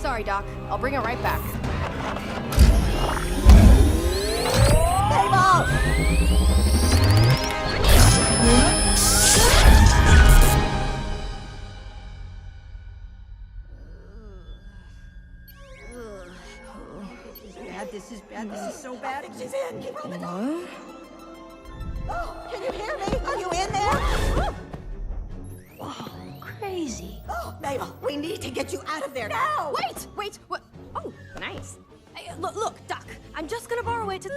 Sorry, Doc. I'll bring it right back. This is bad. This is so bad. I think she's in. Keep rolling. What? Oh, can you hear me? Are you in there? Whoa, crazy. Oh, Mabel, we need to get you out of there now. Wait, what? Oh, nice. Hey, look, Doc. I'm just gonna borrow it to...